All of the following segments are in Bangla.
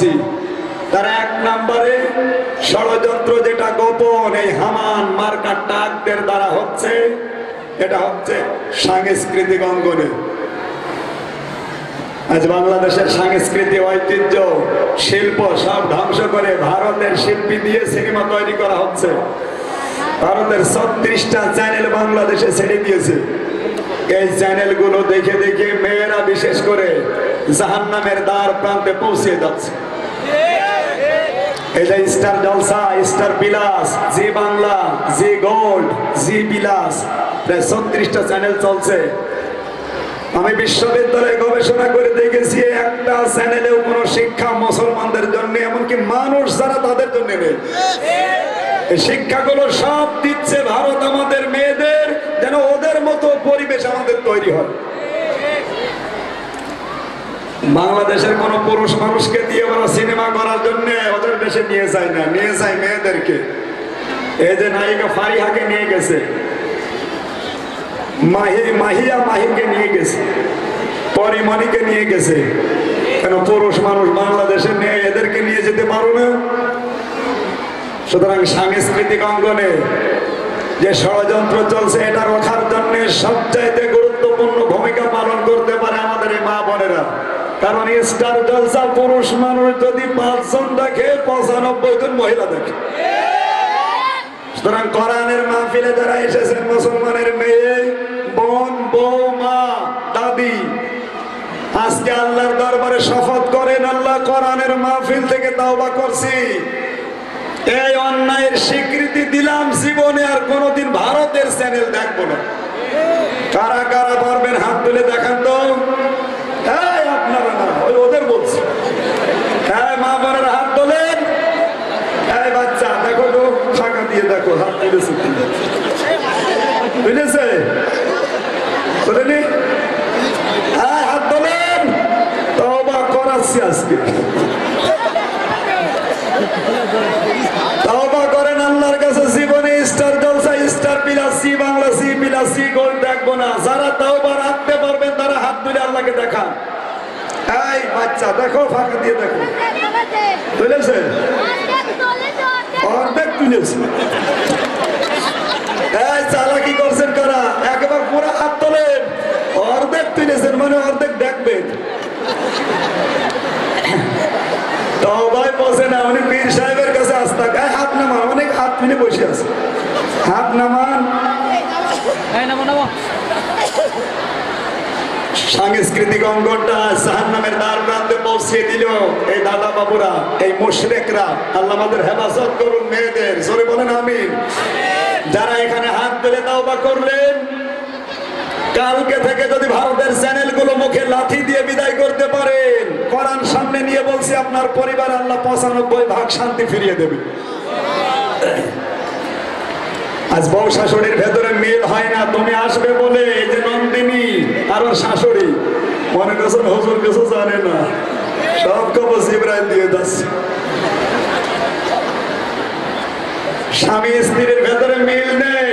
বলছি। তার এক নম্বরে ষড়যন্ত্র যেটা গোপন এই হামান মার্কা টাকদের দ্বারা হচ্ছে, এটা হচ্ছে সাংস্কৃতিক অঙ্গনে। আজ বাংলাদেশের সাংস্কৃতিক ঐতিহ্য শিল্প সব ধ্বংস করে ভারতের শিল্পী দিয়ে সিনেমা তৈরি করা হচ্ছে। ভারতের 36টা চ্যানেল বাংলাদেশে ছেড়ে দিয়েছে। এই চ্যানেলগুলো দেখে দেখে মেয়েরা বিশেষ করে জাহান্নামের দ্বার প্রান্তে পৌঁছে যাচ্ছে। এই যে স্টার জলসা, স্টার বিলাস, জি বাংলা, জি গোল্ড, জি বিলাস, প্রায় 36টা চ্যানেল চলছে। আমি বিশ্ববিদ্যালয়ে গবেষণা করে দেখেছি একটা চ্যানেলেও কোনো শিক্ষা মুসলমানদের জন্য, এমনকি মানুষ যারা তাদের জন্য নেই। এই শিক্ষাগুলো সব দিচ্ছে ভারত আমাদের মেয়েদের, যেন ওদের মতো পরিবেশ আমাদের তৈরি হয়। বাংলাদেশের কোন পুরুষ মানুষকে দিয়ে ওরা সিনেমা করার জন্য ওদের দেশে নিয়ে যায় না, নিয়ে যায় মেয়েদেরকে। এই যে নায়িকা ফারিহাকে নিয়ে গেছে, মাহিকে নিয়ে গেছে, পরিমণিকে নিয়ে গেছে। কেন পুরুষ মানুষ বাংলাদেশে নিয়ে এদেরকে নিয়ে যেতে পারো না? সুতরাং সাংস্কৃতিক অঙ্গনে যে ষড়যন্ত্র চলছে এটা রক্ষার জন্য সবচাইতে গুরুত্বপূর্ণ ভূমিকা পালন করতে পারে আমাদের এই মা বোনেরা। কারণ স্টার জলসা পুরুষ মানুষ যদি 5 জন দেখে, 95 জন মহিলা দেখে। সুতরাং কোরআনের মাহফিলে যারা এসেছেন মুসলমানের মেয়ে, বোন, বউ, মা, দাদি, আজকে আল্লাহর দরবারে শপথ করেন, আল্লাহ কোরআনের মাহফিল থেকে তাওবা করছি, এই অন্যায়ের স্বীকৃতি দিলাম, জীবনে আর কোনোদিন ভারতের চ্যানেল দেখবো না। কারা কারা পারবেন হাত তুলে দেখান তো। আপনারা না, ওই ওদের বলছি। হ্যাঁ, মা বোনেরা হাত তোলেন। এই বাচ্চা দেখো তো, ফাঁকা দিয়ে দেখো হাত তুলেছে, বুঝেছে? বুঝলেনি? হ্যাঁ, হাত তোলেন। তওবা করাচ্ছি আজকে। তওবা করেন আল্লাহর কাছে, জীবনে স্টার জলসা, স্টার প্লাস, জি বাংলা, জি প্লাস, জি গোল্ড দেখবো না। যারা তওবা রাখতে পারবেন তারা হাত তুলে আল্লাহকে দেখান। এই বাচ্চা দেখো, ফাঁকা দিয়ে দেখো, তুলেছে? অর্ধেক তুলেছে। এই চালাকি করছেন কারা? একেবারে পুরো হাত তোলেন। অর্ধেক তুলেছেন মানে অর্ধেক দেখবেন। তওবাই বসে না, উনি পীর সাহেবের কাছে আসতে হাত নামান, অনেক হাত তুলে বসে আছে, হাত নামান। সাংস্কৃতিক অঙ্গনটা জাহান্নামের দ্বার প্রান্তে পৌঁছে দিল এই দাদা বাবুরা, এই মুশরিকরা। আল্লাহ আমাদের হেফাজত করুন মেয়েদের, জোরে বলেন আমিন। যারা এখানে হাত তুলে তাওবা করলেন, কালকে থেকে যদি ভারতের চ্যানেলগুলো মুখে লাথি দিয়ে বিদায় করতে পারেন, কোরআন সামনে নিয়ে বলছি, আপনার পরিবার আল্লাহ 95 ভাগ শান্তি ফিরিয়ে দেবে। আজ বউ শাশুড়ির ভেতরে মিল হয় না, তুমি আসবে বলে এই যে নন্দিনী আর ওর শাশুড়ি মনে করছেন হুজুর কিছু জানে না, সব খবর জিবরাইল দিয়ে যাচ্ছে। স্বামী স্ত্রীর ভেতরে মিল নেই।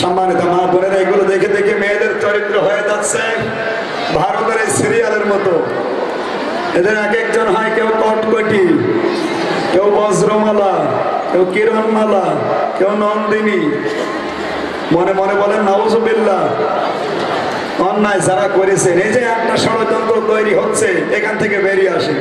সম্মানিত মা বোনেরা, এগুলো দেখে দেখে মেয়েদের চরিত্র হয়ে যাচ্ছে ভারতের এই সিরিয়ালের মতো। এদের এক একজন হয়, কেউ কটকটি, কেউ বজ্রমালা, কেউ কিরণমালা, কেউ নন্দিনী। মনে মনে বলেন নাউজুবিল্লাহ। অন্যায় যারা করেছেন, এই যে একটা ষড়যন্ত্র তৈরি হচ্ছে, এখান থেকে বেরিয়ে আসে।